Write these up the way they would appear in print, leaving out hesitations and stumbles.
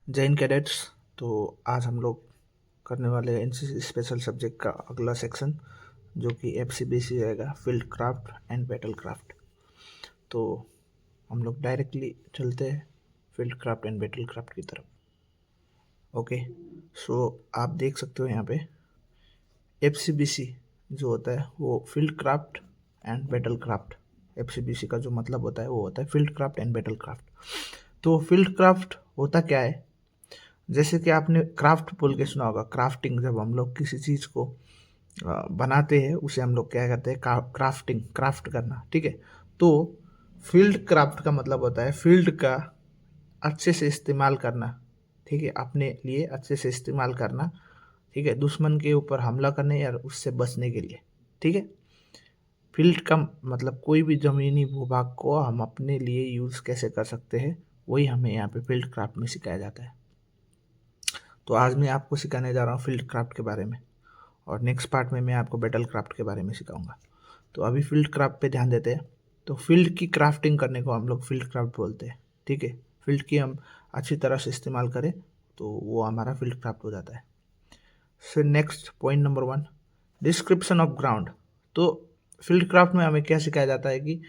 जय हिंद कैडेट्स। तो आज हम लोग करने वाले हैं एनसीसी स्पेशल सब्जेक्ट का अगला सेक्शन, जो कि एफसीबीसी रहेगा, field craft and battle craft. तो हम लोग डायरेक्टली चलते हैं field craft and battle craft की तरफ। ओके, सो आप देख सकते हो यहाँ पे एफसीबीसी जो होता है वो field craft and battle craft. FCBC का जो मतलब होता है वो होता है field craft and battle craft. तो फील्ड क्राफ्ट होता क्या है? जैसे कि आपने क्राफ्ट बोल के सुना होगा, क्राफ्टिंग। जब हम लोग किसी चीज़ को बनाते हैं उसे हम लोग क्या कहते हैं? क्राफ्टिंग, क्राफ्ट करना। ठीक है। तो फील्ड क्राफ्ट का मतलब होता है फील्ड का अच्छे से इस्तेमाल करना। ठीक है, अपने लिए अच्छे से इस्तेमाल करना। ठीक है, दुश्मन के ऊपर हमला करने या उससे बचने के लिए। ठीक है, फील्ड का मतलब कोई भी ज़मीनी भूभाग को हम अपने लिए यूज़ कैसे कर सकते हैं, वही हमें यहाँ पे फील्ड क्राफ्ट में सिखाया जाता है। तो आज मैं आपको सिखाने जा रहा हूँ फील्ड क्राफ्ट के बारे में, और नेक्स्ट पार्ट में मैं आपको बैटल क्राफ्ट के बारे में सिखाऊंगा। तो अभी फील्ड क्राफ्ट पे ध्यान देते हैं। तो फील्ड की क्राफ्टिंग करने को हम लोग फील्ड क्राफ्ट बोलते हैं। ठीक है, फील्ड की हम अच्छी तरह से इस्तेमाल करें तो वो हमारा फील्ड क्राफ्ट हो जाता है। फिर next point number 1, description of ground. तो फील्ड क्राफ्ट में हमें क्या सिखाया जाता है कि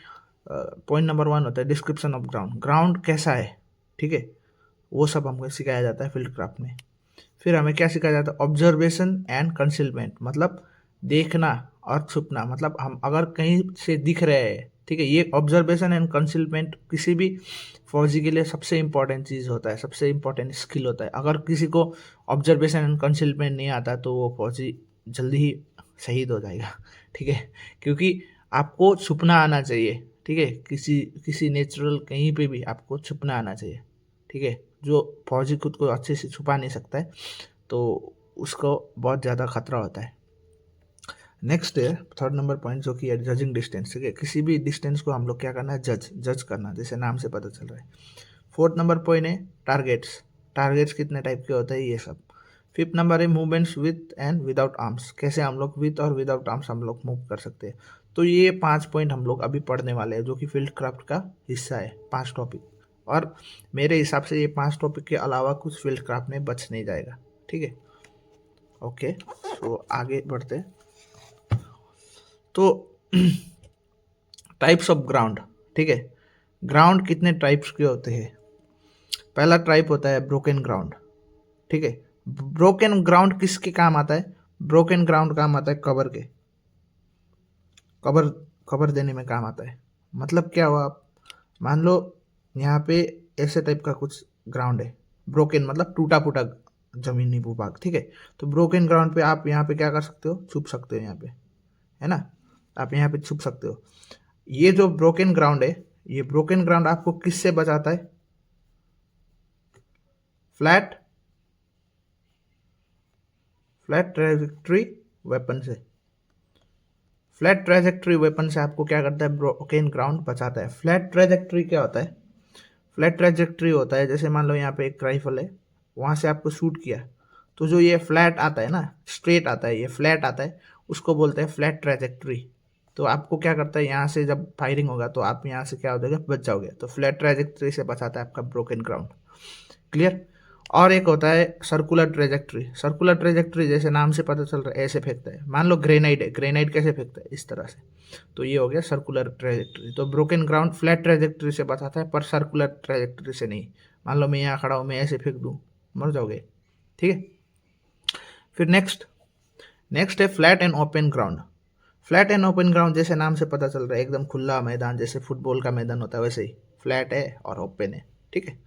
पॉइंट नंबर 1 होता है डिस्क्रिप्शन ऑफ ग्राउंड। ग्राउंड कैसा है, ठीक है, वो सब हमको सिखाया जाता है फील्ड क्राफ्ट में। फिर हमें क्या सिखाया जाता है? ऑब्जर्वेशन एंड कंसीलमेंट, मतलब देखना और छुपना। मतलब हम अगर कहीं से दिख रहे हैं, ठीक है, ये ऑब्जर्वेशन एंड कंसीलमेंट किसी भी फौजी के लिए सबसे इंपॉर्टेंट चीज़ होता है, सबसे इंपॉर्टेंट स्किल होता है। अगर किसी को ऑब्जर्वेशन एंड कंसीलमेंट नहीं आता तो वो फौजी जल्दी ही शहीद हो जाएगा। ठीक है, क्योंकि आपको छुपना आना चाहिए। ठीक है, किसी किसी नेचुरल कहीं पे भी आपको छुपना आना चाहिए। ठीक है, जो फौजी खुद को अच्छे से छुपा नहीं सकता है तो उसको बहुत ज़्यादा खतरा होता है। नेक्स्ट है थर्ड नंबर पॉइंट, जो कि है जजिंग डिस्टेंस। ठीक है, किसी भी डिस्टेंस को हम लोग क्या करना है? जज करना, जैसे नाम से पता चल रहा है। फोर्थ नंबर पॉइंट है टारगेट्स। टारगेट्स कितने टाइप के होते हैं, ये सब। फिफ्थ नंबर है movements with and without arms. कैसे हम लोग विथ और विदाउट आर्म्स हम लोग मूव कर सकते हैं। तो ये 5 पॉइंट हम लोग अभी पढ़ने वाले हैं, जो कि फील्ड क्राफ्ट का हिस्सा है, 5 टॉपिक। और मेरे हिसाब से ये 5 टॉपिक के अलावा कुछ फील्ड क्राफ्ट में बच नहीं जाएगा। ठीक है, ओके, सो आगे बढ़ते हैं। तो टाइप्स ऑफ ग्राउंड। ठीक है, ग्राउंड कितने टाइप्स के होते हैं? पहला टाइप होता है ब्रोकन ग्राउंड। ठीक है, ब्रोकन ग्राउंड किसके काम आता है? ब्रोकन ग्राउंड काम आता है कवर के, कवर कवर देने में काम आता है। मतलब क्या हुआ, आप मान लो यहाँ पे ऐसे टाइप का कुछ ग्राउंड है, ब्रोकन मतलब टूटा फूटा जमीनी भूभाग। ठीक है, तो ब्रोकन ग्राउंड पे आप यहाँ पे क्या कर सकते हो? छुप सकते हो यहाँ पे, है ना, आप यहाँ पे छुप सकते हो। ये जो ब्रोकन ग्राउंड है, ये ब्रोकन ग्राउंड आपको किससे बचाता है? फ्लैट फ्लैट ट्रैजेक्टरी वेपन से। फ्लैट ट्रैजेक्टरी वेपन से आपको क्या करता है? ब्रोकन ग्राउंड बचाता है। फ्लैट ट्रैजेक्टरी क्या होता है? फ्लैट ट्रैजेक्टरी होता है, जैसे मान लो यहाँ पे एक राइफल है, वहाँ से आपको शूट किया, तो जो ये फ्लैट आता है ना, स्ट्रेट आता है, ये फ्लैट आता है, उसको बोलते हैं फ्लैट ट्रैजेक्टरी। तो आपको क्या करता है, यहाँ से जब फायरिंग होगा तो आप यहाँ से क्या हो जाएगा? बच जाओगे। तो फ्लैट ट्रैजेक्टरी से बचाता है आपका ब्रोकन ग्राउंड। क्लियर? और एक होता है सर्कुलर ट्रेजेक्ट्री। सर्कुलर ट्रेजेक्ट्री जैसे नाम से पता चल रहा है, ऐसे फेंकता है। मान लो ग्रेनाइड है, ग्रेनाइड कैसे फेंकता है? इस तरह से। तो ये हो गया सर्कुलर ट्रेजेक्ट्री। तो ब्रोकन ग्राउंड फ्लैट ट्रेजेक्ट्री से बचाता है, पर सर्कुलर ट्रेजेक्ट्री से नहीं। मान लो मैं यहाँ खड़ा हूँ, मैं ऐसे फेंक दूँ, मर जाओगे। ठीक है, फिर नेक्स्ट नेक्स्ट है flat and open ground. Flat and open ground जैसे नाम से पता चल रहा है, एकदम खुला मैदान, जैसे फुटबॉल का मैदान होता है वैसे ही फ्लैट है और ओपन है। ठीक है,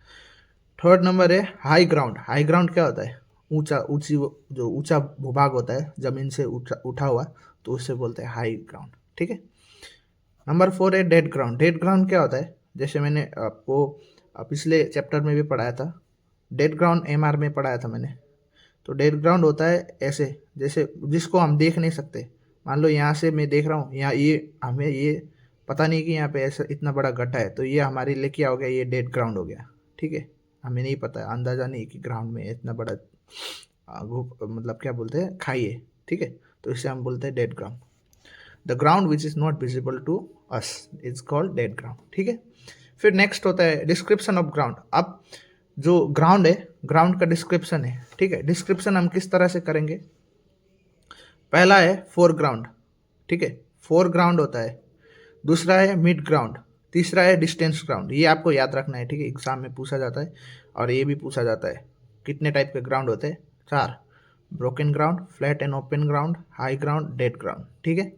थर्ड नंबर है हाई ग्राउंड। हाई ग्राउंड क्या होता है? ऊंचा, ऊंची, जो ऊंचा भूभाग होता है जमीन से उठा हुआ, तो उससे बोलते हैं हाई ग्राउंड। ठीक है, नंबर 4 है डेड ग्राउंड। डेड ग्राउंड क्या होता है? जैसे मैंने आपको पिछले चैप्टर में भी पढ़ाया था, डेड ग्राउंड एमआर में पढ़ाया था मैंने। तो डेड ग्राउंड होता है ऐसे, जैसे जिसको हम देख नहीं सकते। मान लो यहाँ से मैं देख रहा हूँ, यहाँ ये हमें ये पता नहीं कि यहाँ पे ऐसा इतना बड़ा गड्ढा है, तो ये हमारे लिए क्या हो गया? ये डेड ग्राउंड हो गया। ठीक है, हमें नहीं पता, अंदाज़ा नहीं कि ग्राउंड में इतना बड़ा मतलब क्या बोलते हैं, खाई है। ठीक है, तो इसे हम बोलते हैं dead ground. The ground which is not visible to us is called dead ground. ठीक है, फिर नेक्स्ट होता है डिस्क्रिप्शन ऑफ ग्राउंड। अब जो ग्राउंड है ग्राउंड का डिस्क्रिप्शन है, ठीक है। डिस्क्रिप्शन हम किस तरह से करेंगे, पहला है फोरग्राउंड, ठीक है, फोरग्राउंड होता है। दूसरा है मिड ग्राउंड, तीसरा है डिस्टेंस ग्राउंड। ये आपको याद रखना है, ठीक है, एग्जाम में पूछा जाता है। और ये भी पूछा जाता है कितने टाइप के ग्राउंड होते हैं, 4, broken ground, flat and open ground, high ground, dead ground, ठीक है।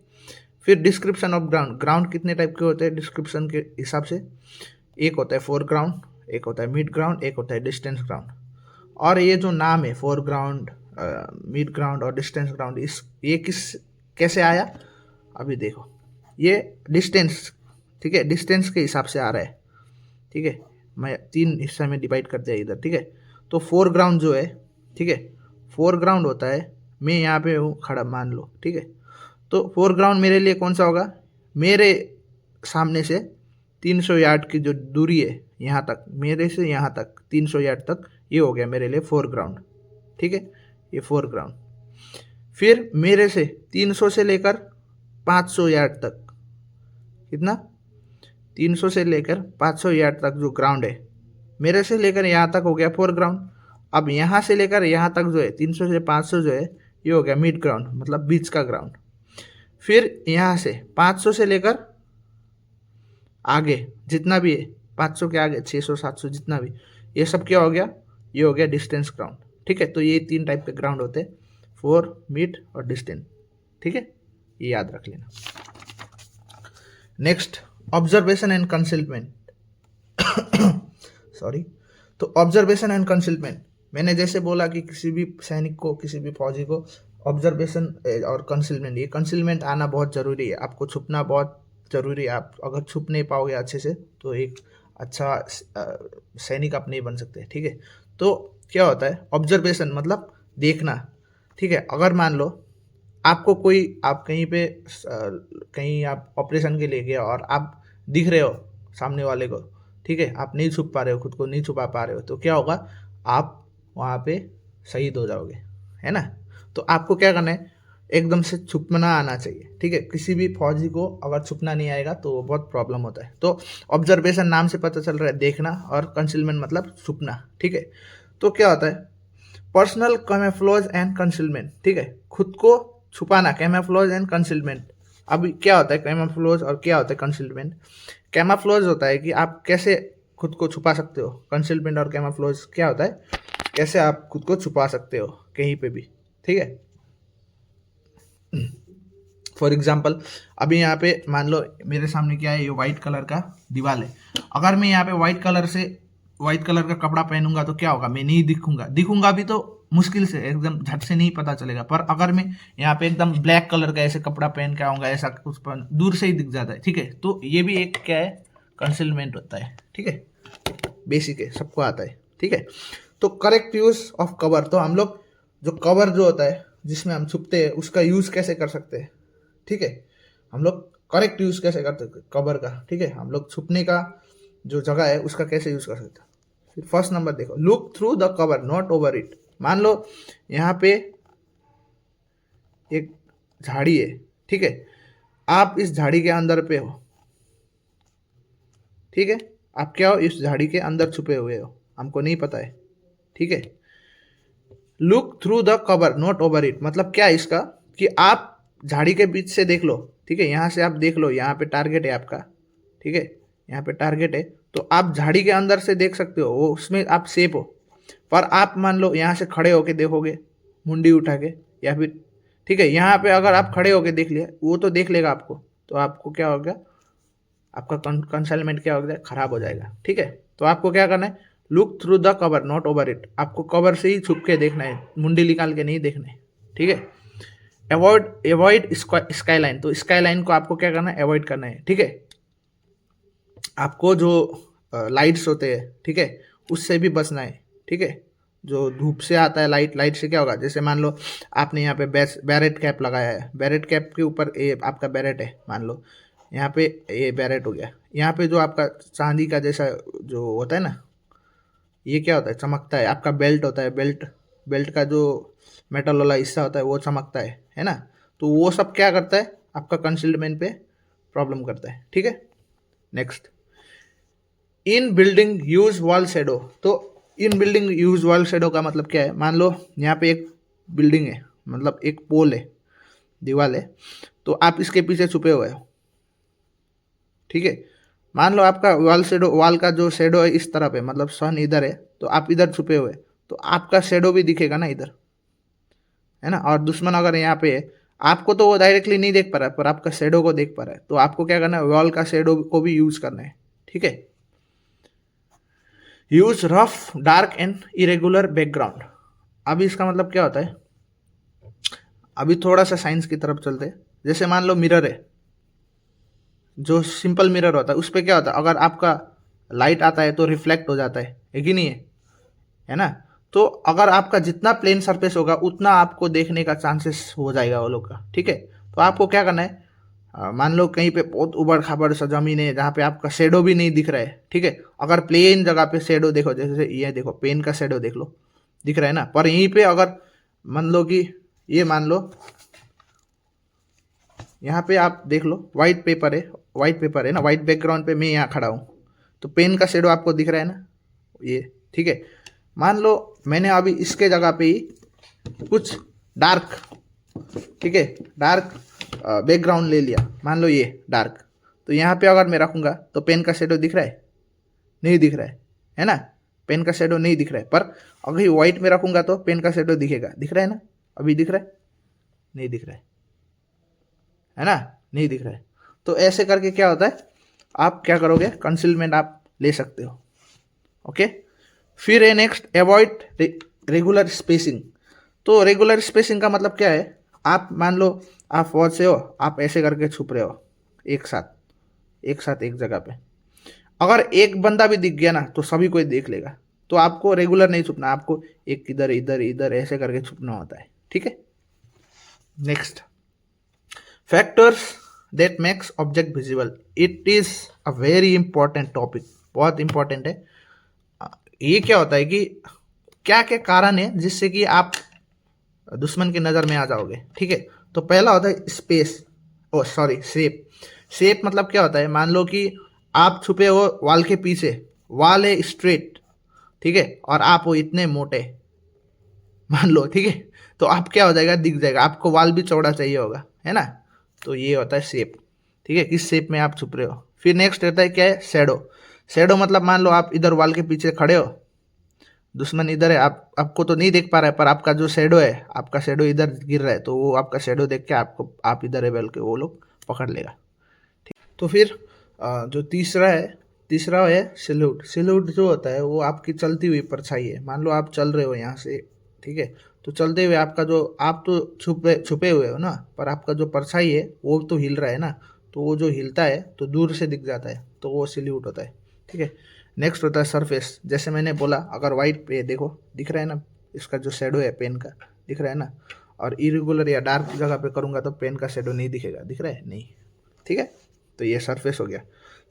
फिर डिस्क्रिप्शन ऑफ ग्राउंड, ग्राउंड कितने टाइप के होते हैं डिस्क्रिप्शन के हिसाब से, एक होता है फोर ग्राउंड, एक होता है मिड ग्राउंड, एक होता है डिस्टेंस ग्राउंड। और ये जो नाम है फोर ग्राउंड, मिड ग्राउंड और डिस्टेंस ग्राउंड, इस ये किस कैसे आया अभी देखो। ये डिस्टेंस, ठीक है, डिस्टेंस के हिसाब से आ रहा है, ठीक है। मैं 3 हिस्से में डिवाइड कर दिया इधर, ठीक है। तो फोर ग्राउंड जो है, ठीक है, फोर ग्राउंड होता है, मैं यहाँ पे हूँ खड़ा मान लो, ठीक है। तो फोर ग्राउंड मेरे लिए कौन सा होगा, मेरे सामने से 300 यार्ड की जो दूरी है यहाँ तक, मेरे से यहाँ तक 300 यार्ड तक, ये हो गया मेरे लिए फोर ग्राउंड, ठीक है, ये फोर ग्राउंड। फिर मेरे से 300 से लेकर 500 यार्ड तक, कितना, 300 से लेकर 500 यार्ड तक जो ग्राउंड है, मेरे से लेकर यहाँ तक हो गया फोर ग्राउंड। अब यहाँ से लेकर यहाँ तक जो है 300 से 500 जो है, ये हो गया मिड ग्राउंड, मतलब बीच का ग्राउंड। फिर यहाँ से 500 से लेकर आगे जितना भी है, 500 के आगे 600 700 जितना भी, ये सब क्या हो गया, ये हो गया डिस्टेंस ग्राउंड, ठीक है। तो ये 3 टाइप के ग्राउंड होते हैं, फोर, मिड और डिस्टेंस, ठीक है, ये याद रख लेना। Next, observation and concealment sorry. तो ऑब्जर्वेशन एंड कंसीलमेंट, मैंने जैसे बोला कि किसी भी सैनिक को, किसी भी फौजी को ऑब्जर्वेशन और कंसीलमेंट, ये कंसीलमेंट आना बहुत ज़रूरी है, आपको छुपना बहुत ज़रूरी है। आप अगर छुप नहीं पाओगे अच्छे से तो एक अच्छा सैनिक आप नहीं बन सकते, ठीक है। तो क्या होता है ऑब्जर्वेशन, मतलब देखना, ठीक है। अगर मान लो आपको कोई, आप कहीं पे कहीं आप ऑपरेशन के लिए गए और आप दिख रहे हो सामने वाले को, ठीक है, आप नहीं छुप पा रहे हो, खुद को नहीं छुपा पा रहे हो, तो क्या होगा, आप वहाँ पे शहीद हो जाओगे, है ना। तो आपको क्या करना है, एकदम से छुपना आना चाहिए, ठीक है। किसी भी फौजी को अगर छुपना नहीं आएगा तो बहुत प्रॉब्लम होता है। तो ऑब्जर्वेशन नाम से पता चल रहा है देखना, और कंसीलमेंट मतलब छुपना, ठीक है। तो क्या होता है पर्सनल कैमोफ्लेज एंड कंसीलमेंट, ठीक है, खुद को छुपाना, कैमोफ्लेज एंड कंसीलमेंट। अब क्या होता है कैमोफ्लेज और क्या होता है कंसीलमेंट। कैमोफ्लेज होता है कि आप कैसे खुद को छुपा सकते हो, कंसीलमेंट और कैमोफ्लेज क्या होता है, कैसे आप खुद को छुपा सकते हो कहीं पे भी, ठीक है। फॉर एग्जाम्पल अभी यहाँ पे मान लो मेरे सामने क्या है, ये वाइट कलर का दीवार है। अगर मैं यहाँ पे वाइट कलर का कपड़ा पहनूंगा तो क्या होगा, मैं नहीं दिखूंगा भी तो मुश्किल से, एकदम झट से नहीं पता चलेगा। पर अगर मैं यहाँ पे एकदम ब्लैक कलर का ऐसे कपड़ा पहन के आऊंगा, ऐसा कुछ दूर से ही दिख जाता है, ठीक है। तो ये भी एक क्या है, कंसीलमेंट होता है, ठीक है, बेसिक है, सबको आता है, ठीक है। तो करेक्ट यूज ऑफ कवर, तो हम लोग जो कवर जो होता है जिसमें हम छुपते हैं उसका यूज कैसे कर सकते हैं, ठीक है। हम लोग करेक्ट यूज कैसे करते हैं कवर का, ठीक है, हम लोग छुपने का जो जगह है उसका कैसे यूज कर सकते हैं। फिर फर्स्ट नंबर देखो, look through the cover not over it. मान लो यहाँ पे एक झाड़ी है, ठीक है, आप इस झाड़ी के अंदर पे हो, ठीक है, आप क्या हो, इस झाड़ी के अंदर छुपे हुए हो, हमको नहीं पता है, ठीक है। Look through the cover not over it, मतलब क्या है इसका, कि आप झाड़ी के बीच से देख लो, ठीक है, यहाँ से आप देख लो, यहाँ पे टारगेट है आपका, ठीक है, यहाँ पे टारगेट है, तो आप झाड़ी के अंदर से देख सकते हो, वो उसमें आप सेफ हो। पर आप मान लो यहाँ से खड़े होके देखोगे मुंडी उठा के, या फिर, ठीक है, यहाँ पे अगर आप खड़े होके देख लिया, वो तो देख लेगा आपको, तो आपको क्या होगा, आपका कंसाइनमेंट क्या हो गया, खराब हो जाएगा, ठीक है। तो आपको क्या करना है, look through the cover not over it, आपको कवर से ही छुप के देखना है, मुंडी निकाल के नहीं देखना है, ठीक है। अवॉइड स्काईलाइन, तो स्काईलाइन को आपको क्या करना है, अवॉइड करना है, ठीक है। आपको जो लाइट्स होते हैं, ठीक है, उससे भी बचना है, ठीक है। जो धूप से आता है लाइट से क्या होगा, जैसे मान लो आपने यहाँ पे बैरेट कैप लगाया है, बैरेट कैप के ऊपर ये आपका बैरेट है, मान लो यहाँ पे ये बैरेट हो गया, यहाँ पे जो आपका चांदी का जैसा जो होता है ना, ये क्या होता है, चमकता है, आपका बेल्ट होता है, बेल्ट का जो मेटल वाला हिस्सा होता है वो चमकता है ना। तो वो सब क्या करता है, आपका कंसीलमेंट पे प्रॉब्लम करता है, ठीक है। Next, in building use wall shadow, तो in building use wall shadow का मतलब क्या है, मान लो यहाँ पे एक बिल्डिंग है, मतलब एक पोल है, दीवार है, तो आप इसके पीछे छुपे हुए हो, ठीक है। मान लो आपका वॉल शेडो, वॉल का जो शेडो है इस तरफ है, मतलब सन इधर है, तो आप इधर छुपे हुए, तो आपका शेडो भी दिखेगा ना इधर, है ना। और दुश्मन अगर यहाँ पे है, आपको तो वो डायरेक्टली नहीं देख पा रहा है, पर आपका शेडो को देख पा रहा है, तो आपको क्या करना है, वॉल का शेडो को भी यूज करना है, ठीक है। Use rough dark and irregular background. अभी इसका मतलब क्या होता है, अभी थोड़ा सा साइंस की तरफ चलते हैं। जैसे मान लो मिरर है, जो सिंपल मिरर होता है उस पर क्या होता है, अगर आपका लाइट आता है तो रिफ्लेक्ट हो जाता है कि नहीं है ना। तो अगर आपका जितना प्लेन सरफेस होगा उतना आपको देखने का चांसेस हो जाएगा वो लोग का, ठीक है। तो आपको क्या करना है, मान लो कहीं पे बहुत उबड़ खाबड़ सा जमीन है जहाँ पे आपका शेडो भी नहीं दिख रहा है, ठीक है। अगर प्लेन जगह पे शेडो देखो, जैसे ये देखो पेन का शेडो देख लो, दिख रहा है ना। पर यहीं पे अगर मान लो कि ये मान लो यहाँ पे आप देख लो व्हाइट पेपर है, व्हाइट पेपर है ना, व्हाइट बैकग्राउंड पे मैं यहाँ खड़ा हूँ, तो पेन का शेडो आपको दिख रहा है ना ये, ठीक है। मान लो मैंने अभी इसके जगह पे ही कुछ डार्क, ठीक है, डार्क बैकग्राउंड ले लिया, मान लो ये डार्क, तो यहाँ पे अगर मैं रखूँगा तो पेन का शेडो दिख रहा है, नहीं दिख रहा है ना। पेन का शेडो नहीं दिख रहा है, पर अगर व्हाइट में रखूँगा तो पेन का शेडो दिखेगा, दिख रहा है ना, अभी दिख रहा है, नहीं दिख रहा है ना, नहीं दिख रहा है। तो ऐसे करके क्या होता है, आप क्या करोगे, कंसीलमेंट आप ले सकते हो, ओके। फिर है नेक्स्ट अवॉइड रेगुलर स्पेसिंग। तो रेगुलर स्पेसिंग का मतलब क्या है, आप मान लो आप फौज से हो, आप ऐसे करके छुप रहे हो एक साथ एक जगह पे, अगर एक बंदा भी दिख गया ना तो सभी कोई देख लेगा। तो आपको रेगुलर नहीं छुपना, आपको एक इधर इधर इधर ऐसे करके छुपना होता है, ठीक है। Next, factors that makes object visible. It is a very important topic, बहुत इंपॉर्टेंट है। ये क्या होता है कि क्या क्या कारण है जिससे कि आप दुश्मन की नज़र में आ जाओगे, ठीक है। तो पहला होता है स्पेस, ओ सॉरी शेप। शेप मतलब क्या होता है, मान लो कि आप छुपे हो वॉल के पीछे, वॉल है स्ट्रेट, ठीक है, और आप हो इतने मोटे, मान लो, ठीक है, तो आप क्या हो जाएगा, दिख जाएगा आपको, वॉल भी चौड़ा चाहिए होगा, है ना। तो ये होता है शेप, ठीक है, किस शेप में आप छुप रहे हो। फिर नेक्स्ट रहता है क्या है, शेडो। शेडो मतलब मान लो आप इधर वॉल के पीछे खड़े हो, दुश्मन इधर है, आपको तो नहीं देख पा रहा है, पर आपका जो शेडो है, आपका शेडो इधर गिर रहा है, तो वो आपका शेडो देख के आपको, आप इधर है बोल के वो लोग पकड़ लेगा, ठीक। तो फिर जो तीसरा है सैल्यूट। सैल्यूट जो होता है वो आपकी चलती हुई परछाई है। मान लो आप चल रहे हो यहाँ से, ठीक है, तो चलते हुए आपका जो, आप तो छुपे छुपे हुए हो ना, पर आपका जो परछाई है वो तो हिल रहा है ना, तो वो जो हिलता है तो दूर से दिख जाता है, तो वो सैल्यूट होता है, ठीक है। नेक्स्ट होता है सरफेस। जैसे मैंने बोला, अगर वाइट पे देखो दिख रहा है ना, इसका जो शेडो है पेन का, दिख रहा है ना, और इरेगुलर या डार्क जगह पे करूँगा तो पेन का शेडो नहीं दिखेगा, दिख रहा है नहीं, ठीक है। तो ये सरफेस हो गया।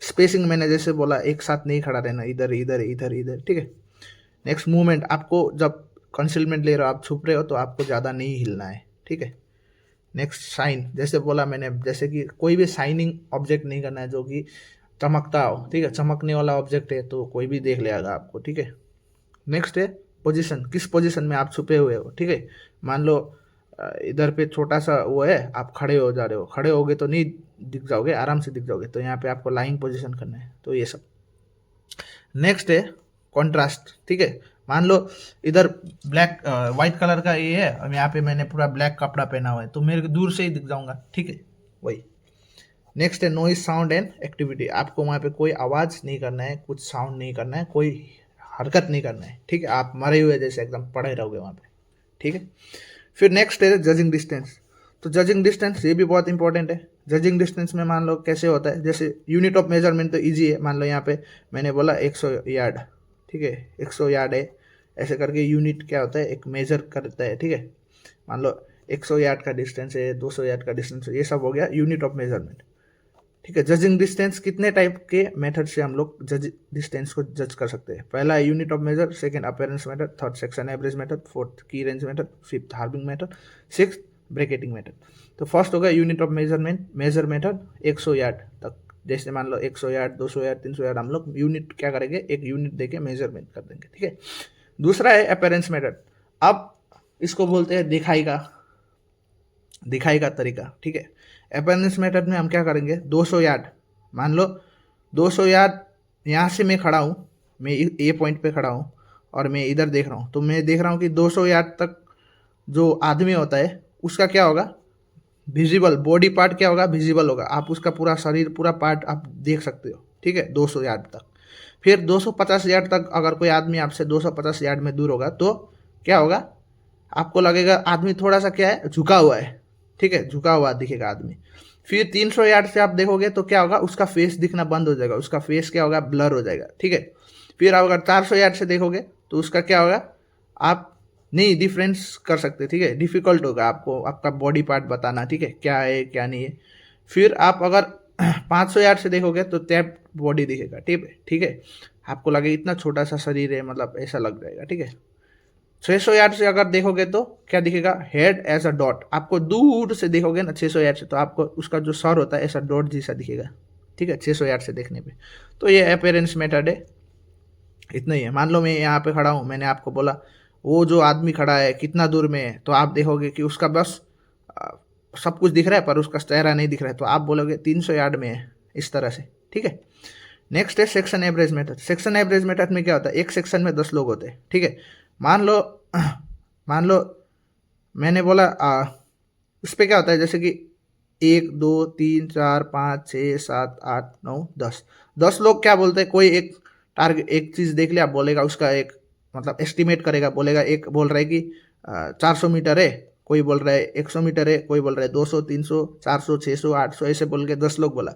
स्पेसिंग मैंने जैसे बोला, एक साथ नहीं खड़ा रहना, इधर इधर इधर इधर, ठीक है। नेक्स्ट मूवमेंट, आपको जब कंसीलमेंट ले रहे हो, आप छुप रहे हो, तो आपको ज़्यादा नहीं हिलना है, ठीक है। नेक्स्ट साइन, जैसे बोला मैंने, जैसे कि कोई भी साइनिंग ऑब्जेक्ट नहीं करना है जो कि चमकता हो, ठीक है, चमकने वाला ऑब्जेक्ट है तो कोई भी देख लेगा आपको, ठीक है। नेक्स्ट है पोजीशन, किस पोजीशन में आप छुपे हुए हो, ठीक है। मान लो इधर पे छोटा सा वो है, आप खड़े हो जा रहे हो, खड़े होगे तो नहीं दिख जाओगे, आराम से दिख जाओगे, तो यहाँ पे आपको लाइंग पोजीशन करना है, तो ये सब। नेक्स्ट है कॉन्ट्रास्ट, ठीक है। मान लो इधर ब्लैक वाइट कलर का ये है, अब यहाँ पे मैंने पूरा ब्लैक कपड़ा पहना हुआ है, तो मेरे को दूर से ही दिख जाऊंगा, ठीक है, वही। नेक्स्ट है नॉइज साउंड एंड एक्टिविटी। आपको वहाँ पे कोई आवाज़ नहीं करना है, कुछ साउंड नहीं करना है, कोई हरकत नहीं करना है, ठीक है। आप मरे हुए जैसे एकदम पड़े रहोगे वहाँ पे, ठीक है। फिर नेक्स्ट है जजिंग डिस्टेंस। तो जजिंग डिस्टेंस ये भी बहुत इंपॉर्टेंट है। जजिंग डिस्टेंस में मान लो कैसे होता है, जैसे यूनिट ऑफ मेजरमेंट तो ईजी है। मान लो यहाँ पे मैंने बोला 100 यार्ड, ठीक है, 100 यार्ड है, ऐसे करके यूनिट क्या होता है, एक मेजर करता है, ठीक है। मान लो 100 यार्ड का डिस्टेंस है, 200 यार्ड का डिस्टेंस है, ये सब हो गया यूनिट ऑफ मेजरमेंट, ठीक है। जजिंग डिस्टेंस कितने टाइप के मेथड से हम लोग जज डिस्टेंस को जज कर सकते हैं। पहला है unit of measure, second appearance method, third section average method, fourth key range method, fifth halving method, sixth bracketing method. तो फर्स्ट होगा unit of measurement, measure method 100 yard तक, जैसे मान लो 100 यार्ड, 200 यार्ड, 300 यार्ड, हम लोग यूनिट क्या करेंगे, एक यूनिट देके मेजरमेंट कर देंगे, ठीक है। दूसरा है अपेरेंस मेथड। अब इसको बोलते हैं दिखाई का तरीका, ठीक है। अपेरेंस मेथड में हम क्या करेंगे, 200 यार्ड, मान लो 200 यार्ड यहाँ से मैं खड़ा हूँ, मैं ए पॉइंट पे खड़ा हूँ और मैं इधर देख रहा हूँ, तो मैं देख रहा हूँ कि 200 यार्ड तक जो आदमी होता है उसका क्या होगा, विजिबल बॉडी पार्ट क्या होगा, विजिबल होगा, आप उसका पूरा शरीर, पूरा पार्ट आप देख सकते हो, ठीक है, 200 यार्ड तक। फिर 250 यार्ड तक अगर कोई आदमी आपसे 250 यार्ड में दूर होगा तो क्या होगा, आपको लगेगा आदमी थोड़ा सा क्या है, झुका हुआ है, ठीक है, झुका हुआ दिखेगा आदमी। फिर 300 यार्ड से आप देखोगे तो क्या होगा, उसका फेस दिखना बंद हो जाएगा, उसका फेस क्या होगा, ब्लर हो जाएगा, ठीक है। फिर अगर 400 यार्ड से देखोगे तो उसका क्या होगा, आप नहीं डिफरेंस कर सकते, ठीक है, डिफिकल्ट होगा आपको आपका बॉडी पार्ट बताना, ठीक है, क्या है क्या नहीं है। फिर आप अगर 500 यार्ड से देखोगे तो टैप बॉडी दिखेगा, ठीक है, आपको लगे इतना छोटा सा शरीर है, मतलब ऐसा लग जाएगा, ठीक है। 600 यार्ड से अगर देखोगे तो क्या दिखेगा, हेड एज अ डॉट, आपको दूर से देखोगे ना 600 यार्ड से तो आपको उसका जो सर होता है ऐसा डॉट जैसा दिखेगा, ठीक है, 600 यार्ड से देखने पे। तो ये अपेरेंस मेथड है, इतना ही है। मान लो मैं यहाँ पे खड़ा हूँ, मैंने आपको बोला वो जो आदमी खड़ा है कितना दूर में है, तो आप देखोगे कि उसका बस आ, सब कुछ दिख रहा है पर उसका चेहरा नहीं दिख रहा है, तो आप बोलोगे 300 यार्ड में है, इस तरह से, ठीक है। नेक्स्ट है section average method. Section average method में क्या होता है, एक सेक्शन में 10 लोग होते हैं, ठीक है। मान लो मान लो मैंने बोला उस पर क्या होता है, जैसे कि 1 2 3 4 5 6 7 8 9 10, 10 लोग क्या बोलते हैं, कोई एक टारगेट, एक चीज़ देख लिया, बोलेगा उसका एक मतलब एस्टिमेट करेगा, बोलेगा, एक बोल रहा है कि 400 मीटर है, कोई बोल रहा है 100 मीटर है, कोई बोल रहा है 200 300 400 600 800, ऐसे बोल के 10 लोग बोला।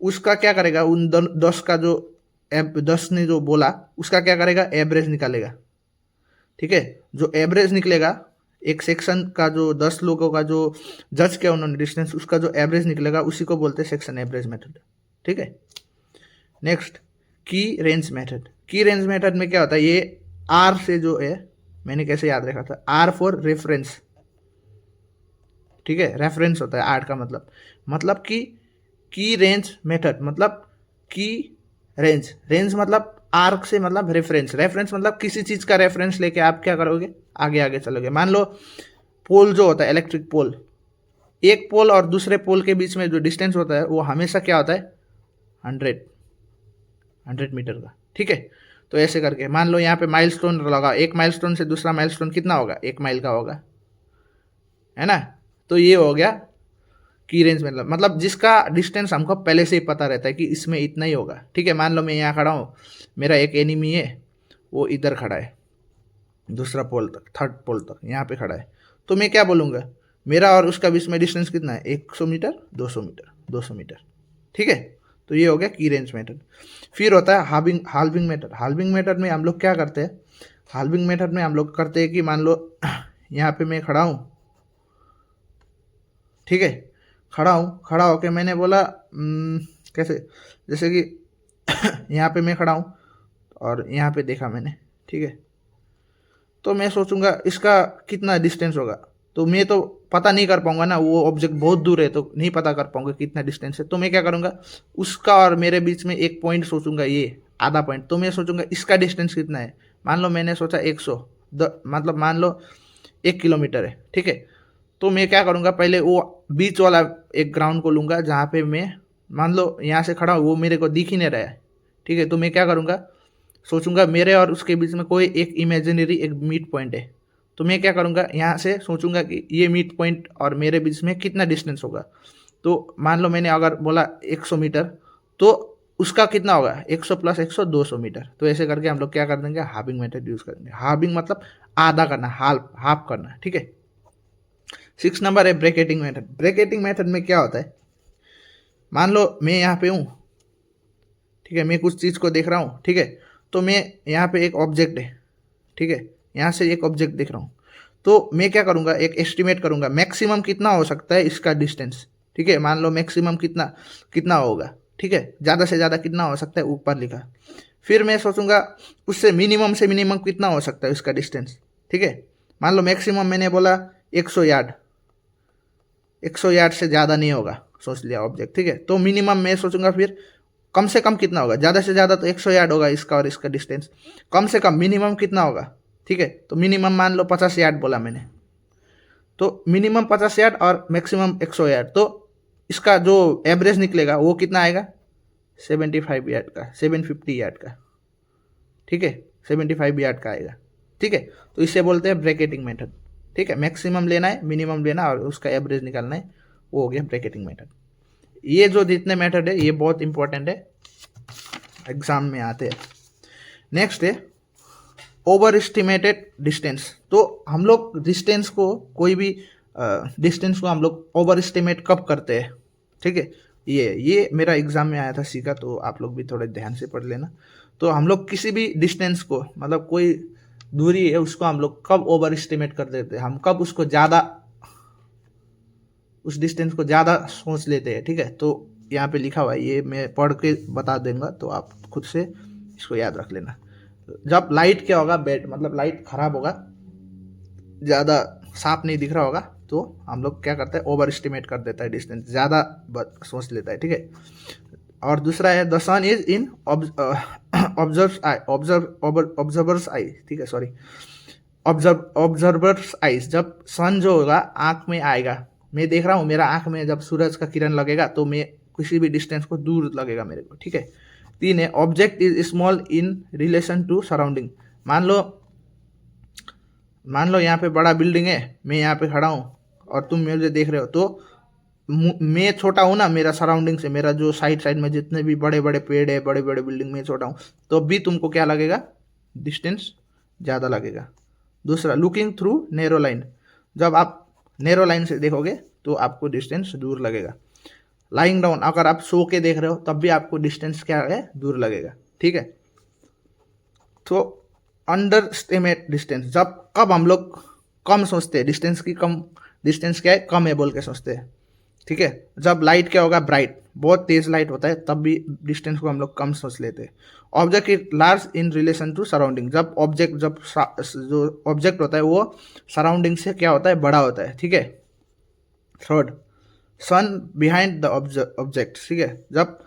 उसका क्या करेगा, उन 10 का जो 10 ने जो बोला उसका क्या करेगा, एवरेज निकालेगा, ठीक है। जो एवरेज निकलेगा एक सेक्शन का, जो 10 लोगों का जो जज किया उन्होंने डिस्टेंस, उसका जो एवरेज निकलेगा उसी को बोलते हैं सेक्शन एवरेज मेथड, ठीक है। नेक्स्ट की रेंज मेथड। की रेंज मेथड में क्या होता है, ये आर से जो है, मैंने कैसे याद रखा था, आर फॉर रेफरेंस, ठीक है, रेफरेंस होता है आर का मतलब की रेंज मेथड, मतलब की रेंज मतलब आर्क से मतलब रेफरेंस मतलब किसी चीज का रेफरेंस लेके आप क्या करोगे, आगे आगे चलोगे। मान लो पोल जो होता है, इलेक्ट्रिक पोल, एक पोल और दूसरे पोल के बीच में जो डिस्टेंस होता है वो हमेशा क्या होता है, 100 मीटर का, ठीक है। तो ऐसे करके मान लो यहाँ पे माइलस्टोन लगा, एक माइलस्टोन से दूसरा माइलस्टोन कितना होगा, 1 माइल का होगा, है ना। तो ये हो गया की रेंज मतलब जिसका डिस्टेंस हमको पहले से ही पता रहता है कि इसमें इतना ही होगा, ठीक है। मान लो मैं यहाँ खड़ा हूँ, मेरा एक एनिमी है, वो इधर खड़ा है, दूसरा पोल तक, थर्ड पोल तक यहाँ पे खड़ा है, तो मैं क्या बोलूँगा, मेरा और उसका बीच में डिस्टेंस कितना है, 100 मीटर 200 मीटर 200 मीटर, ठीक है। तो ये हो गया की रेंज मेथड। फिर होता है हाल्विंग मेथड। हाल्विंग मेथड में हम लोग क्या करते हैं, हाल्विंग मेथड में हम लोग करते हैं कि मान लो यहाँ पे मैं खड़ा हूँ, ठीक है, खड़ा होके मैंने बोला कैसे, जैसे कि यहाँ पे मैं खड़ा हूँ और यहाँ पे देखा मैंने, ठीक है, तो मैं सोचूंगा इसका कितना डिस्टेंस होगा, तो मैं तो पता नहीं कर पाऊंगा ना, वो ऑब्जेक्ट बहुत दूर है तो नहीं पता कर पाऊंगा कितना डिस्टेंस है। तो मैं क्या करूंगा, उसका और मेरे बीच में एक पॉइंट सोचूंगा, ये आधा पॉइंट, तो मैं सोचूंगा इसका डिस्टेंस कितना है। मान लो मैंने सोचा 100, मतलब मान लो 1 किलोमीटर है, ठीक है। तो मैं क्या करूँगा, पहले वो बीच वाला एक ग्राउंड को लूँगा जहाँ पे मैं मान लो यहाँ से खड़ा हूँ, वो मेरे को दिख ही नहीं रहा है, ठीक है। तो मैं क्या करूँगा, सोचूंगा मेरे और उसके बीच में कोई एक इमेजिनरी एक मीट पॉइंट है, तो मैं क्या करूँगा, यहाँ से सोचूंगा कि ये मीट पॉइंट और मेरे बीच में कितना डिस्टेंस होगा। तो मान लो मैंने अगर बोला 100 मीटर, तो उसका कितना होगा, 100 + 100 200 मीटर। तो ऐसे करके हम लोग क्या कर देंगे, हार्विंग मेथड यूज़ करेंगे। हार्विंग मतलब आधा करना, हाफ करना, ठीक है। 6 नंबर है ब्रैकेटिंग मेथड। ब्रैकेटिंग मेथड में क्या होता है, मान लो मैं यहाँ पे हूँ, ठीक है, मैं कुछ चीज़ को देख रहा हूँ, ठीक है। तो मैं यहाँ पे एक ऑब्जेक्ट है, ठीक है, यहाँ से एक ऑब्जेक्ट देख रहा हूँ, तो मैं क्या करूँगा, एक एस्टिमेट करूँगा मैक्सिमम कितना हो सकता है इसका डिस्टेंस, ठीक है। मान लो मैक्सिमम कितना कितना होगा, ठीक है, ज़्यादा से ज़्यादा कितना हो सकता है, ऊपर लिखा। फिर मैं सोचूंगा उससे मिनिमम कितना हो सकता है इसका डिस्टेंस, ठीक है। मान लो मैक्सिमम मैंने बोला 100 यार्ड, 100 यार्ड से ज़्यादा नहीं होगा, सोच लिया ऑब्जेक्ट, ठीक है। तो मिनिमम मैं सोचूंगा फिर कम से कम कितना होगा, ज़्यादा से ज़्यादा तो 100 यार्ड होगा इसका और इसका डिस्टेंस, कम से कम मिनिमम कितना होगा, ठीक है। तो मिनिमम मान लो 50 यार्ड बोला मैंने, तो मिनिमम 50 यार्ड और मैक्सिमम 100 यार्ड, तो इसका जो एवरेज निकलेगा वो कितना आएगा, 75 यार्ड का, 750 यार्ड का, ठीक है, 75 यार्ड का आएगा, ठीक है। तो इसे बोलते हैं ब्रैकेटिंग मेथड, ठीक है। मैक्सिमम लेना है, मिनिमम लेना है और उसका एवरेज निकालना है, वो हो गया ब्रैकेटिंग मेथड। ये जो जितने मेथड है ये बहुत इंपॉर्टेंट है, एग्जाम में आते हैं। नेक्स्ट है ओवर एस्टिमेटेड डिस्टेंस। तो हम लोग डिस्टेंस को, कोई भी डिस्टेंस को हम लोग ओवर एस्टिमेट कब करते हैं, ठीक है। ये मेरा एग्जाम में आया था सीखा, तो आप लोग भी थोड़े ध्यान से पढ़ लेना। तो हम लोग किसी भी डिस्टेंस को, मतलब कोई दूरी है उसको हम लोग कब ओवर एस्टिमेट कर देते हैं, हम कब उसको ज़्यादा, उस डिस्टेंस को ज़्यादा सोच लेते हैं, ठीक है। तो यहाँ पे लिखा हुआ है, ये मैं पढ़ के बता दूंगा तो आप खुद से इसको याद रख लेना। जब लाइट क्या होगा, बैड मतलब लाइट खराब होगा, ज़्यादा साफ नहीं दिख रहा होगा, तो हम लोग क्या करते हैं, ओवर एस्टिमेट कर देता है डिस्टेंस, ज़्यादा सोच लेता है, ठीक है। और दूसरा है the sun is in observer's eye, ठीक है, सॉरी, ऑब्जर्वर्स आइज। जब सन जो होगा आँख में आएगा, मैं देख रहा हूँ मेरा आँख में जब सूरज का किरण लगेगा तो मैं किसी भी डिस्टेंस को दूर लगेगा मेरे को, ठीक है। 3 है object is small in relation to surrounding. मान लो यहाँ पे बड़ा बिल्डिंग है, मैं यहाँ पे खड़ा हूँ और तुम मुझे देख रहे हो, तो मैं छोटा हूँ ना मेरा सराउंडिंग से, मेरा जो साइड में जितने भी बड़े बड़े पेड़ है, बड़े बड़े बिल्डिंग में छोटा हूँ, तो भी तुमको क्या लगेगा, डिस्टेंस ज़्यादा लगेगा। दूसरा लुकिंग थ्रू नैरो लाइन। जब आप नैरो लाइन से देखोगे तो आपको डिस्टेंस दूर लगेगा। लाइंग डाउन, अगर आप सो के देख रहे हो तब भी आपको डिस्टेंस क्या है, दूर लगेगा, ठीक है। तो अंडर एस्टिमेट डिस्टेंस, कब हम लोग कम सोचते हैं, डिस्टेंस की कम, डिस्टेंस क्या है, कम है बोल के सोचते हैं, ठीक है। जब लाइट क्या होगा, ब्राइट, बहुत तेज लाइट होता है, तब भी डिस्टेंस को हम लोग कम सोच लेते हैं। Object is large in relation to surrounding. जब जो ऑब्जेक्ट होता है वो सराउंडिंग से क्या होता है, बड़ा होता है, ठीक है। Third sun behind the object, ठीक है। जब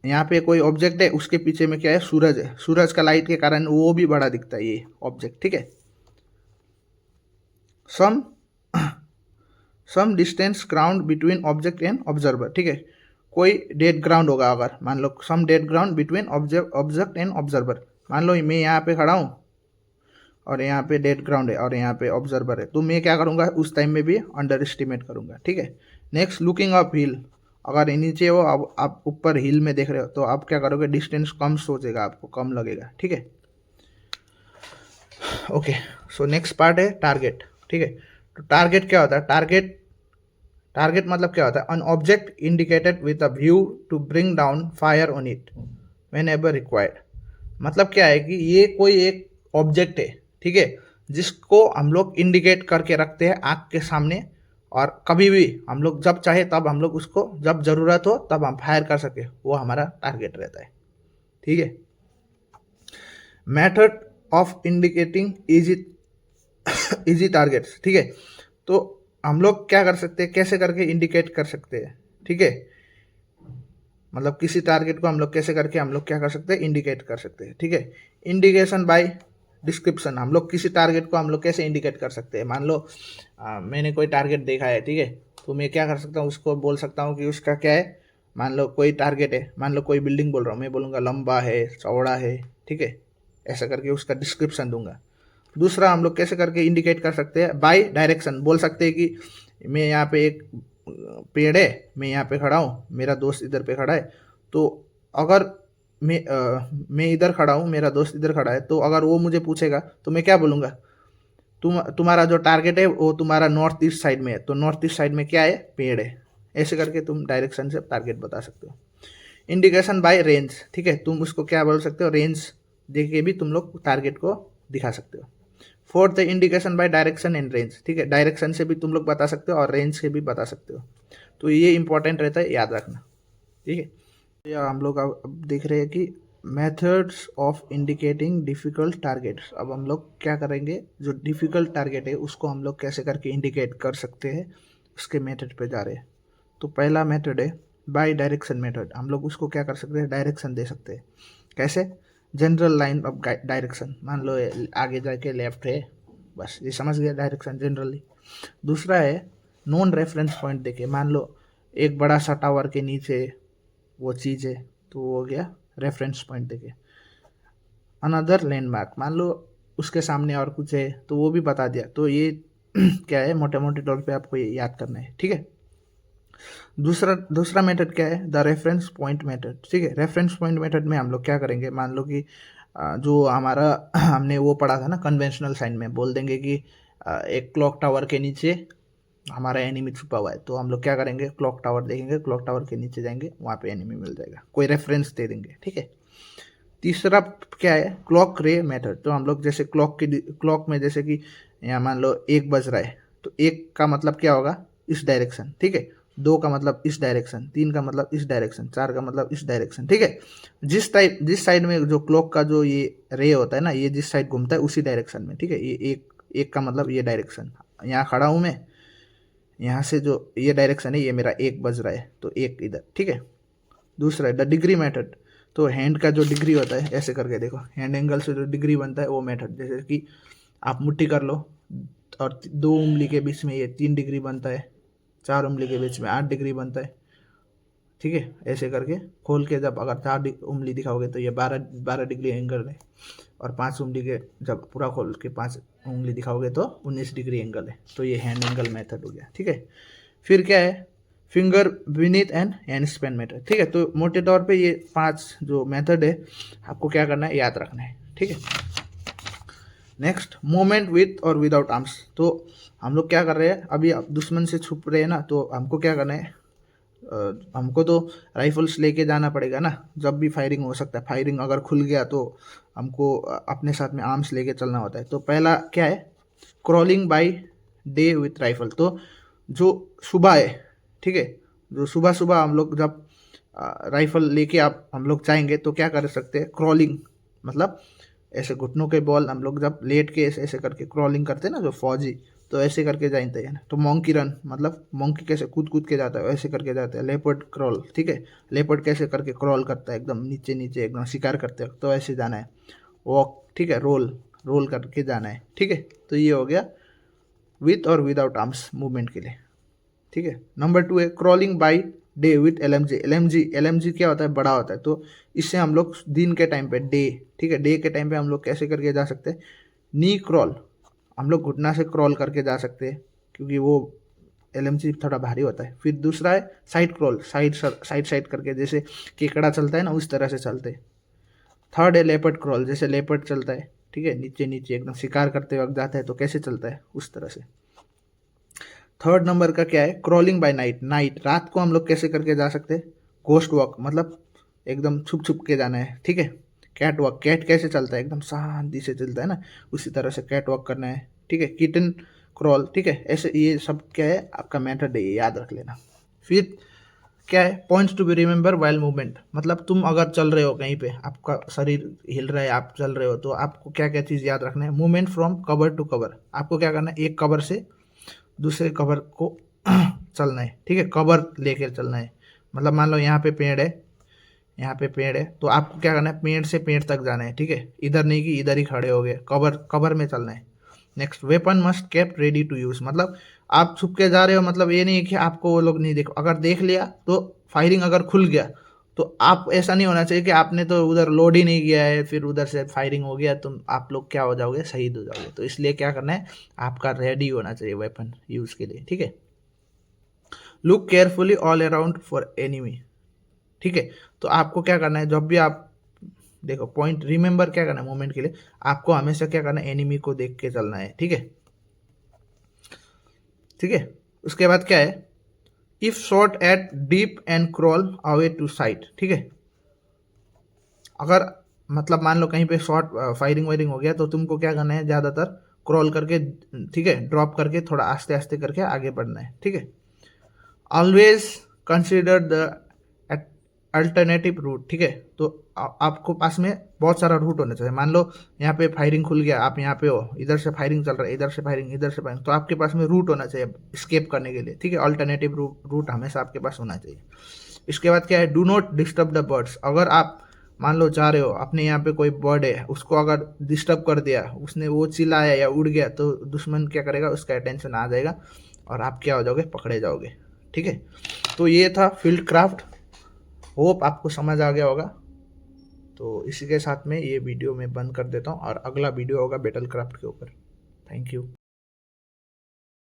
यहाँ पे कोई ऑब्जेक्ट है उसके पीछे में क्या है, सूरज है, सूरज का लाइट के कारण वो भी बड़ा दिखता है ये ऑब्जेक्ट, ठीक है। Some distance ground between object and observer, ठीक है। कोई डेड ग्राउंड होगा, अगर मान लो some dead ground between object and observer. मान लो मैं यहाँ पे खड़ा हूँ और यहाँ पे डेड ग्राउंड है और यहाँ पे ऑब्जर्वर है, तो मैं क्या करूँगा, उस टाइम में भी अंडर एस्टिमेट करूँगा, ठीक है। Next looking up hill. अगर नीचे हो, आप ऊपर हिल में देख रहे हो, तो आप क्या करोगे, डिस्टेंस कम सोचेगा, आपको कम लगेगा, ठीक है। ओके, सो नेक्स्ट पार्ट है टारगेट, ठीक है। तो टारगेट क्या होता है, टारगेट मतलब क्या होता है, an object indicated with a view to bring down fire on it whenever required. मतलब क्या है कि ये कोई एक ऑब्जेक्ट है, ठीक है, जिसको हम लोग इंडिकेट करके रखते हैं आँख के सामने, और कभी भी हम लोग जब चाहे तब हम लोग उसको, जब ज़रूरत हो तब हम फायर कर सके, वो हमारा टारगेट रहता है, ठीक है। Method of indicating easy targets, ठीक है। तो हम लोग क्या कर सकते हैं, कैसे करके इंडिकेट कर सकते हैं, ठीक है। मतलब किसी टारगेट को हम लोग कैसे करके हम लोग क्या कर सकते हैं, इंडिकेट कर सकते हैं, ठीक है। Indication by description. हम लोग किसी टारगेट को हम लोग कैसे इंडिकेट कर सकते हैं, मान लो मैंने कोई टारगेट देखा है, ठीक है, तो मैं क्या कर सकता हूँ, उसको बोल सकता हूँ कि उसका क्या है, मान लो कोई टारगेट है, मान लो कोई बिल्डिंग बोल रहा हूँ, मैं बोलूँगा लंबा है, चौड़ा है, ठीक है, ऐसा करके उसका डिस्क्रिप्शन दूंगा। दूसरा हम लोग कैसे करके इंडिकेट कर सकते हैं, बाय डायरेक्शन। बोल सकते हैं कि मैं यहाँ पे एक पेड़ है, मैं यहाँ पे खड़ा हूँ, मेरा दोस्त इधर पे खड़ा है, तो अगर मैं इधर खड़ा हूँ, मेरा दोस्त इधर खड़ा है, तो अगर वो मुझे पूछेगा तो मैं क्या बोलूँगा, तुम्हारा जो टारगेट है वो तुम्हारा नॉर्थ ईस्ट साइड में है, तो नॉर्थ ईस्ट साइड में क्या है, पेड़ है। ऐसे करके तुम डायरेक्शन से टारगेट बता सकते हो। इंडिकेशन बाय रेंज, ठीक है, तुम उसको क्या बोल सकते हो, रेंज दे के भी तुम लोग टारगेट को दिखा सकते हो। फोर्थ है indication by direction and range, ठीक है, डायरेक्शन से भी तुम लोग बता सकते हो और रेंज से भी बता सकते हो। तो ये इंपॉर्टेंट रहता है, याद रखना, ठीक है। या हम लोग अब देख रहे हैं कि methods of indicating difficult targets. अब हम लोग क्या करेंगे, जो डिफ़िकल्ट टारगेट है उसको हम लोग कैसे करके इंडिकेट कर सकते हैं, उसके मेथड पे जा रहे हैं। तो पहला मेथड है बाय डायरेक्शन मेथड। हम लोग उसको क्या कर सकते हैं, डायरेक्शन दे सकते हैं। कैसे, जनरल लाइन ऑफ डायरेक्शन, मान लो आगे जाके लेफ्ट है, बस ये समझ गया डायरेक्शन जनरली। दूसरा है नॉन रेफरेंस पॉइंट देके, मान लो एक बड़ा सा टावर के नीचे वो चीज़ है तो वो हो गया रेफरेंस पॉइंट देके। अनदर लैंडमार्क, मान लो उसके सामने और कुछ है तो वो भी बता दिया। तो ये क्या है, मोटे मोटे तौर पे आपको ये याद करना है, ठीक है। दूसरा मेथड क्या है, द रेफरेंस पॉइंट मेथड, ठीक है। रेफरेंस पॉइंट मेथड में हम लोग क्या करेंगे, मान लो कि जो हमारा हमने वो पढ़ा था ना कन्वेंशनल साइन में, बोल देंगे कि एक क्लॉक टावर के नीचे हमारा एनिमी छुपा हुआ है, तो हम लोग क्या करेंगे, क्लॉक टावर देखेंगे, क्लॉक टावर के नीचे जाएंगे, वहाँ पे एनिमी मिल जाएगा, कोई रेफरेंस दे देंगे, ठीक है। तीसरा क्या है, क्लॉक रे मेथड। तो हम लोग जैसे क्लॉक में जैसे कि यहाँ मान लो 1 बज रहा है, तो 1 का मतलब क्या होगा, इस डायरेक्शन, ठीक है। 2 का मतलब इस डायरेक्शन, 3 का मतलब इस डायरेक्शन, 4 का मतलब इस डायरेक्शन, ठीक है। जिस साइड में जो क्लॉक का जो ये रे होता है ना, ये जिस साइड घूमता है उसी डायरेक्शन में, ठीक है। ये एक का मतलब ये डायरेक्शन, यहाँ खड़ा हूँ मैं, यहाँ से जो ये डायरेक्शन है, ये मेरा 1 बज रहा है तो 1 इधर, ठीक है। दूसरा है द डिग्री मेथड। तो हैंड का जो डिग्री होता है, ऐसे करके देखो, हैंड एंगल से जो डिग्री बनता है वो मेथड, जैसे कि आप मुट्ठी कर लो और 2 उंगली के बीच में ये 3 डिग्री बनता है, 4 उंगली के बीच में 8 डिग्री बनता है, ठीक है। ऐसे करके खोल के जब अगर 4 उंगली दिखाओगे तो ये 12 डिग्री एंगल है, और 5 उंगली के जब पूरा खोल के 5 उंगली दिखाओगे तो 19 डिग्री एंगल है। तो ये हैंड एंगल मेथड हो गया, ठीक है। फिर क्या है, finger Vineeth and hand span method, ठीक है। तो मोटे तौर पे ये 5 जो मेथड है आपको क्या करना है, याद रखना है, ठीक है। नेक्स्ट, मूवमेंट विथ और विदाउट आर्म्स। तो हम लोग क्या कर रहे हैं, अभी आप दुश्मन से छुप रहे हैं ना, तो हमको क्या करना है, हमको तो राइफल्स लेके जाना पड़ेगा ना, जब भी फायरिंग हो सकता है। फायरिंग अगर खुल गया तो हमको अपने साथ में आर्म्स लेके चलना होता है। तो पहला क्या है, crawling by day with rifle. तो जो सुबह है, ठीक है, जो सुबह सुबह हम लोग जब राइफल लेके हम लोग जाएंगे तो क्या कर सकते हैं, क्रॉलिंग, मतलब ऐसे घुटनों के बॉल हम लोग जब लेट के ऐसे ऐसे करके क्रॉलिंग करते हैं ना जो फौजी, तो ऐसे करके जाते हैं ना। तो मॉन्की रन, मतलब मॉन्की कैसे कूद कूद के जाता है, ऐसे करके जाते हैं। लेपर्ड क्रॉल, ठीक है, लेपर्ड कैसे करके क्रॉल करता है, एकदम नीचे नीचे एकदम शिकार करते हैं, तो ऐसे जाना है। वॉक, ठीक है, रोल रोल करके जाना है, ठीक है। तो ये हो गया विथ और विदाउट आर्म्स मूवमेंट के लिए, ठीक है। नंबर 2 है crawling by day with LMG. LMG क्या होता है, बड़ा होता है। तो इससे हम लोग दिन के टाइम पे डे, ठीक है, डे के टाइम पे हम लोग कैसे करके जा सकते हैं, नी क्रॉल, हम लोग घुटना से क्रॉल करके जा सकते हैं, क्योंकि वो एलएमजी थोड़ा भारी होता है। फिर दूसरा है साइड क्रॉल, साइड करके जैसे केकड़ा चलता है ना, उस तरह से चलते हैं। थर्ड है लेपर्ड क्रॉल, जैसे लेपर्ड चलता है, ठीक है, नीचे नीचे एकदम शिकार करते वक्त जाता है तो कैसे चलता है, उस तरह से। थर्ड नंबर का क्या है, क्रॉलिंग बाय नाइट, रात को हम लोग कैसे करके जा सकते हैं, घोस्ट वॉक, मतलब एकदम छुप छुप के जाना है, ठीक है। कैट वॉक, कैट कैसे चलता है, एकदम शांति से चलता है ना, उसी तरह से कैट वॉक करना है, ठीक है। किटन क्रॉल, ठीक है। ऐसे ये सब क्या है, आपका मेथड है, ये याद रख लेना। फिर क्या है, points to be remember while movement, मतलब तुम अगर चल रहे हो कहीं पे, आपका शरीर हिल रहा है, आप चल रहे हो, तो आपको क्या क्या चीज़ याद रखना है। Movement from cover to cover, आपको क्या करना है, एक कवर से दूसरे कवर को चलना है, ठीक है, कवर लेकर चलना है। मतलब मान लो यहाँ पे पेड़ है, यहाँ पे पेड़ है, तो आपको क्या करना है, पेड़ से पेड़ तक जाना है, ठीक है, इधर नहीं कि इधर ही खड़े हो गए, कवर में चलना है। Next, weapon must kept ready to use, मतलब आप छुप के जा रहे हो, मतलब ये नहीं है कि आपको वो लोग नहीं देखो, अगर देख लिया तो फायरिंग अगर खुल गया तो आप, ऐसा नहीं होना चाहिए कि आपने तो उधर लोड ही नहीं किया है, फिर उधर से फायरिंग हो गया तो आप लोग क्या हो जाओगे, शहीद हो जाओगे। तो इसलिए क्या करना है, आपका रेडी होना चाहिए वेपन यूज के लिए, ठीक है। Look carefully all around for enemy, ठीक है। तो आपको क्या करना है, जब भी आप देखो, पॉइंट रिमेंबर क्या करना है मूवमेंट के लिए, आपको हमेशा क्या करना है, एनिमी को देख के चलना है, ठीक है, ठीक है। उसके बाद क्या है, if shot at deep and crawl away to side, ठीक है। अगर मतलब मान लो कहीं पे शॉट फायरिंग वायरिंग हो गया तो तुमको क्या करना है, ज़्यादातर क्रॉल करके, ठीक है, ड्रॉप करके थोड़ा आस्ते आस्ते करके आगे बढ़ना है, ठीक है। Always consider the alternative route, ठीक है। तो आपको पास में बहुत सारा रूट होना चाहिए। मान लो यहाँ पे फायरिंग खुल गया, आप यहाँ पे हो, इधर से फायरिंग चल रहा है, इधर से फायरिंग, इधर से फायरिंग, तो आपके पास में रूट होना चाहिए स्केप करने के लिए, ठीक है। अल्टरनेटिव रूट हमेशा आपके पास होना चाहिए। इसके बाद क्या है, do not disturb the birds. अगर आप मान लो जा रहे हो, अपने यहाँ पे कोई बर्ड है, उसको अगर डिस्टर्ब कर दिया, उसने वो चिल्लाया या उड़ गया, तो दुश्मन क्या करेगा, उसका अटेंशन आ जाएगा और आप क्या हो जाओगे, पकड़े जाओगे, ठीक है। तो ये था फील्ड क्राफ्ट। होप आपको समझ आ गया होगा। तो इसी के साथ में ये वीडियो मैं बंद कर देता हूँ और अगला वीडियो होगा बैटल क्राफ्ट के ऊपर। Thank you.